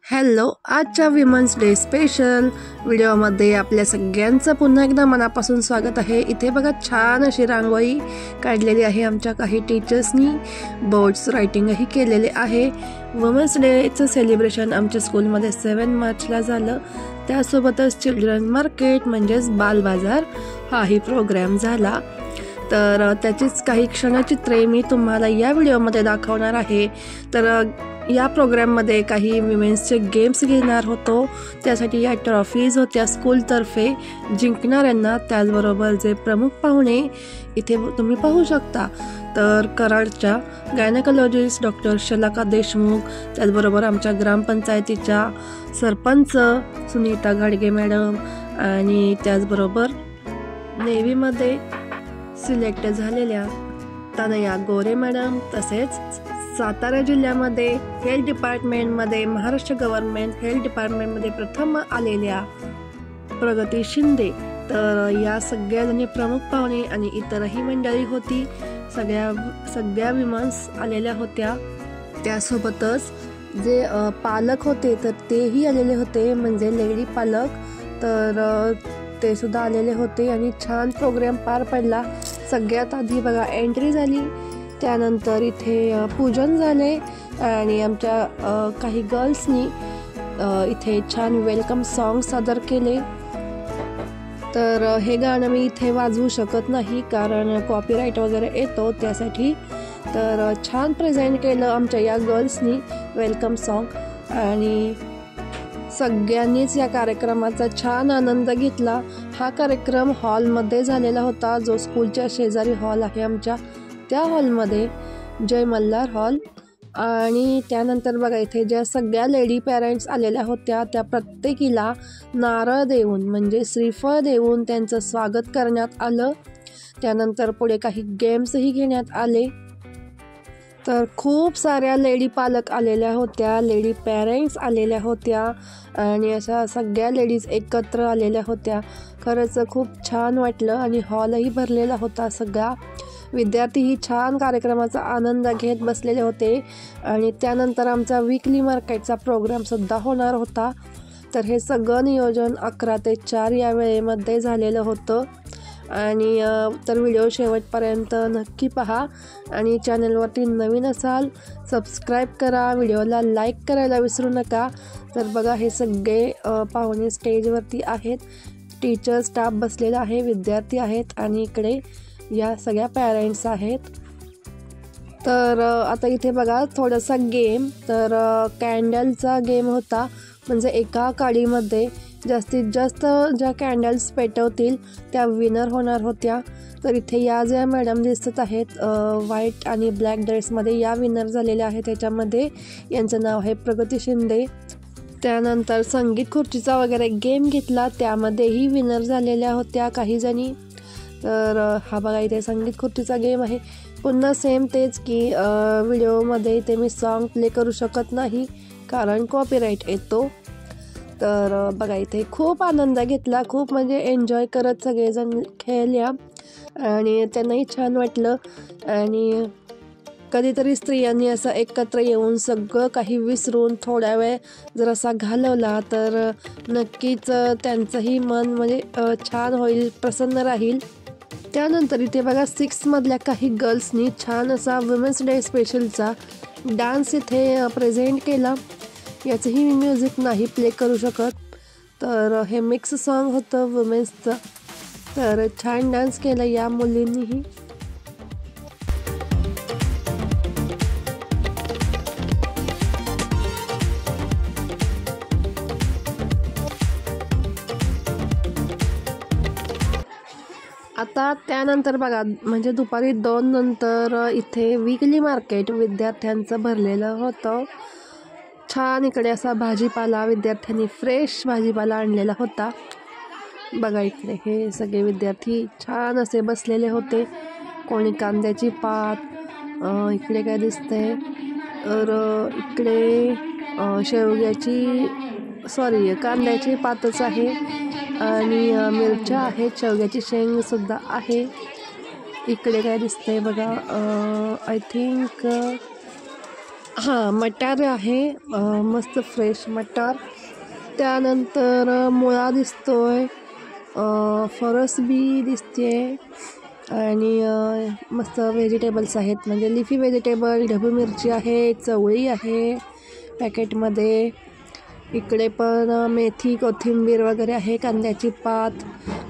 Hello, आजच्या women's day special व्हिडिओमध्ये आपल्या सगळ्यांचं पुन्हा एकदा मनापासून स्वागत आहे। इथे बघा छान अशी रांगोळी काढलेली आहे आमच्या काही टीचर्सनी, बोर्ड्स रायटिंगही केलेले आहे। वुमन्स डेचं सेलिब्रेशन आमच्या स्कूलमध्ये 7 मार्चला झालं। त्यासोबतच चिल्ड्रन मार्केट म्हणजेच बाल बाजार हाही प्रोग्राम झाला। तर त्याचीच काही क्षणचित्रे मी तुम्हाला या व्हिडिओमध्ये दाखवणार आहे। तर या प्रोग्राममध्ये काही विमेन्सचे गेम्स घेणार होतो, त्यासाठी या ट्रॉफीज होत्या स्कूलतर्फे जिंकणाऱ्यांना। त्याचबरोबर जे प्रमुख पाहुणे इथे तुम्ही पाहू शकता, तर कराडच्या गायनेकोलॉजिस्ट डॉक्टर शलाका देशमुख, त्याचबरोबर आमच्या ग्रामपंचायतीच्या सरपंच सुनीता घाडगे मॅडम, आणि त्याचबरोबर नेव्हीमध्ये सिलेक्ट झालेल्या तनया गोरे मॅडम, तसेच सातारा जिल्ह्यामध्ये हेल्थ डिपार्टमेंटमध्ये महाराष्ट्र गव्हर्नमेंट हेल्थ डिपार्टमेंटमध्ये प्रथम आलेल्या प्रगती शिंदे। तर या सगळ्या प्रमुख पाहुणे आणि इतरही मंडळी होती, सगळ्या विमन्स आलेल्या होत्या। त्यासोबतच जे पालक होते तर तेही आलेले होते, म्हणजे लेडी पालक, तर ते सुद्धा आलेले होते आणि छान प्रोग्राम पार पडला। सगळ्यात आधी बघा एंट्री झाली, त्यानंतर इथे पूजन झाले आणि आमच्या काही गर्ल्सनी इथे छान वेलकम सॉन्ग सादर केले। तर हे गाणं मी इथे वाजवू शकत नाही कारण कॉपीराईट वगैरे येतो त्यासाठी। तर छान प्रेझेंट केलं आमच्या या गर्ल्सनी वेलकम सॉन्ग, आणि सगळ्यांनीच या कार्यक्रमाचा छान आनंद घेतला। हा कार्यक्रम हॉलमध्ये झालेला होता, जो स्कूलच्या शेजारी हॉल आहे आमच्या, त्या हॉलमध्ये, जय मल्हार हॉल। आणि त्यानंतर बघा इथे ज्या सगळ्या लेडी पॅरेंट्स आलेल्या होत्या त्या प्रत्येकीला नारळ देऊन म्हणजे श्रीफळ देऊन त्यांचं स्वागत करण्यात आलं। त्यानंतर पुढे काही गेम्सही घेण्यात आले। तर खूप साऱ्या लेडी पालक आलेल्या होत्या, लेडी पॅरेंट्स आलेल्या होत्या आणि अशा सगळ्या लेडीज एकत्र आलेल्या होत्या। खरंच खूप छान वाटलं आणि हॉलही भरलेला होता। सगळा विद्यार्थीही छान कार्यक्रमाचा आनंद घेत बसलेले होते। आणि त्यानंतर आमचा वीकली मार्केटचा प्रोग्रामसुद्धा होणार होता। तर हे सगळं नियोजन 11 ते 4 या वेळेमध्ये झालेलं होतं। आणि तर व्हिडिओ शेवटपर्यंत नक्की पहा, आणि चॅनलवरती नवीन असाल सबस्क्राईब करा, व्हिडिओला लाईक करायला विसरू नका। तर बघा हे सगळे पाहुणे स्टेजवरती आहेत, टीचर स्टाफ बसलेला आहे, विद्यार्थी आहेत आणि इकडे या सगळ्या पॅरेंट्स आहेत। तर आता इथे बघा थोडासा गेम, तर कॅन्डलचा गेम होता, म्हणजे एका काडीमध्ये जास्तीत जास्त ज्या कॅन्डल्स पेटवतील त्या विनर होणार होत्या। तर इथे या ज्या मॅडम दिसत आहेत व्हाईट आणि ब्लॅक ड्रेसमध्ये, या विनर झालेल्या आहेत। त्याच्यामध्ये यांचं नाव आहे प्रगती शिंदे। त्यानंतर संगीत खुर्चीचा वगैरे गेम घेतला, त्यामध्येही विनर झालेल्या होत्या काही जणी। तर हा बघा इथे संगीत खुर्चीचा गेम आहे, पुन्हा सेम तेच की व्हिडिओमध्ये इथे मी सॉन्ग प्ले करू शकत नाही कारण कॉपीराईट येतो। तर बघा इथे खूप आनंद घेतला, खूप म्हणजे एन्जॉय करत सगळेजण खेळल्या आणि त्यांनाही छान वाटलं। आणि कधीतरी स्त्रियांनी असं एकत्र येऊन सगळं काही विसरून थोड्या वेळ जर असा घालवला तर नक्कीच त्यांचंही मन म्हणजे छान होईल, प्रसन्न राहील। त्यानंतर इथे बघा 6 मधल्या काही गर्ल्सनी छान असा वुमेन्स डे स्पेशलचा डान्स इथे प्रेझेंट केला। याचंही मी म्युझिक नाही प्ले करू शकत, तर हे मिक्स सॉन्ग होतं वुमेन्सचं। तर छान डान्स केला या मुलींनीही। आता त्यानंतर बघा म्हणजे दुपारी 2 नंतर इथे वीकली मार्केट विद्यार्थ्यांचं भरलेलं होतं। छान इकडे असा भाजीपाला, विद्यार्थ्यांनी फ्रेश भाजीपाला आणलेला होता। बघा इकडे हे सगळे विद्यार्थी छान असे बसलेले होते, कोणी कांद्याची पात, इकडे काय दिसतंय तर इकडे कांद्याची पातच आहे आणि मिरच्या आहेत, शेवग्याची शेंगसुद्धा आहे। इकडे काय दिसतंय बघा, आय थिंक हां, मटार आहे, मस्त फ्रेश मटार. त्यानंतर मुळा दिसतोय, फरसबी दिसते आणि मस्त व्हेजिटेबल्स आहेत, म्हणजे लिफी व्हेजिटेबल. ढबू मिरची आहे, चवळी आहे पॅकेटमध्ये. इकडे पण मेथी, कोथिंबीर वगैरे आहे, कांद्याची पात,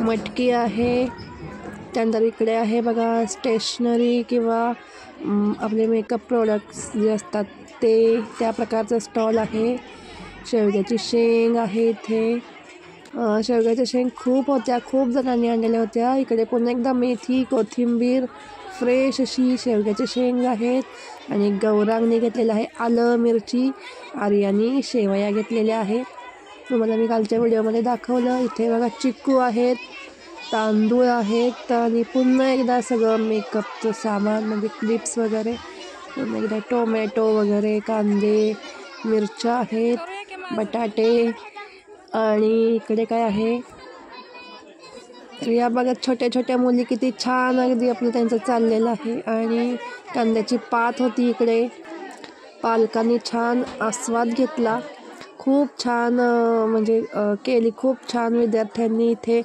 मटकी आहे. त्यानंतर इकडे आहे बघा स्टेशनरी किंवा आपले मेकअप प्रोडक्ट्स जे असतात त्या प्रकारचं स्टॉल आहे. शेवग्याची शेंग आहे इथे. शेवग्याच्या शेंग खूप होत्या, खूप जणांनी आणलेल्या होत्या. इकडे पुन्हा एकदा मेथी, कोथिंबीर, फ्रेश अशी शेवग्याची शेंग आहेत. आणि गौरांगने घेतलेलं आहे आलं, मिरची. आर्यानी शेवया घेतलेल्या आहेत, तुम्हाला मी कालच्या व्हिडिओमध्ये दाखवलं. इथे बघा चिक्कू आहेत, तांदूळ आहेत आणि पुन्हा एकदा सगळं मेकअपचं सामान म्हणजे क्लिप्स वगैरे. पुन्हा एकदा टोमॅटो वगैरे, कांदे, मिरच्या आहेत, बटाटे. आणि इकडे काय आहे, तर या बघा छोट्या छोट्या मुली किती छान अगदी आपलं त्यांचं चाललेलं आहे. आणि कांद्याची पात होती इकडे. पालकांनी छान आस्वाद घेतला, खूप छान म्हणजे केली खूप छान विद्यार्थ्यांनी इथे.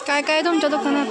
काय काय तुमच्या दुकानात?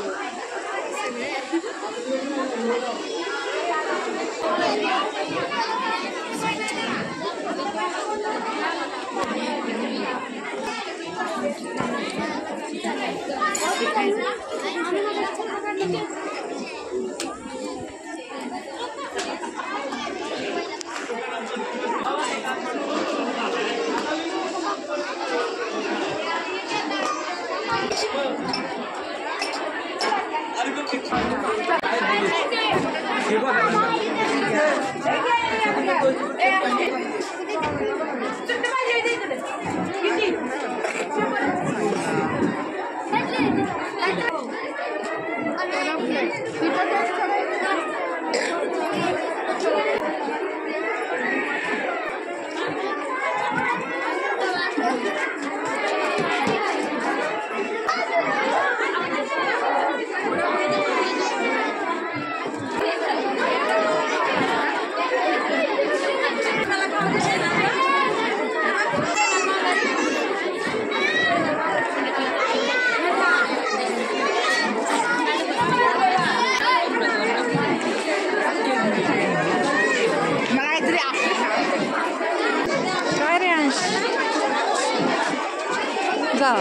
जा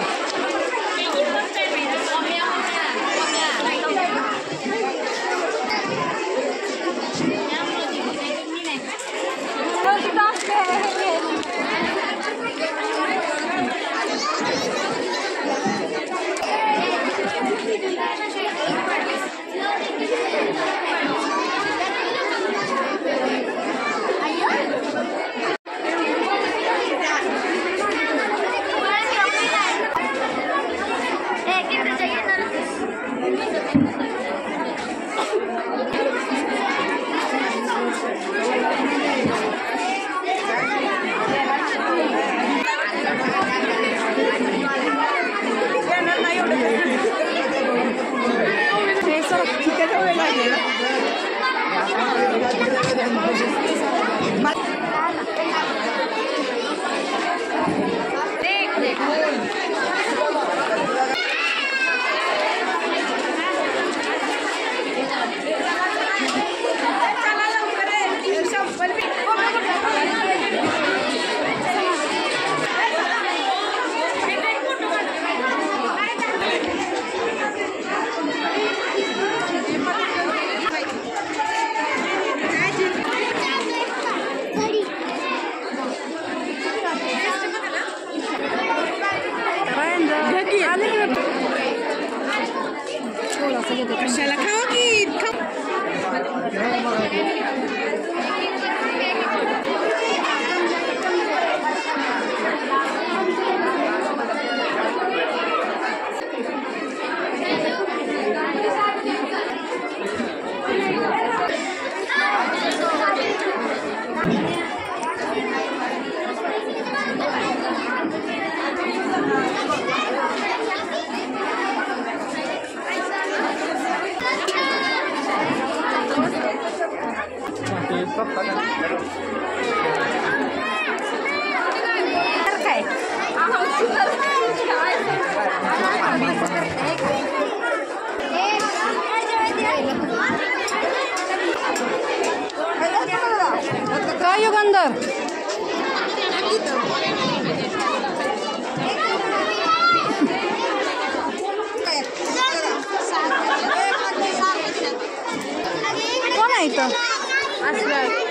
कशाला खावा की काय युगंधर कोण आहे इथं?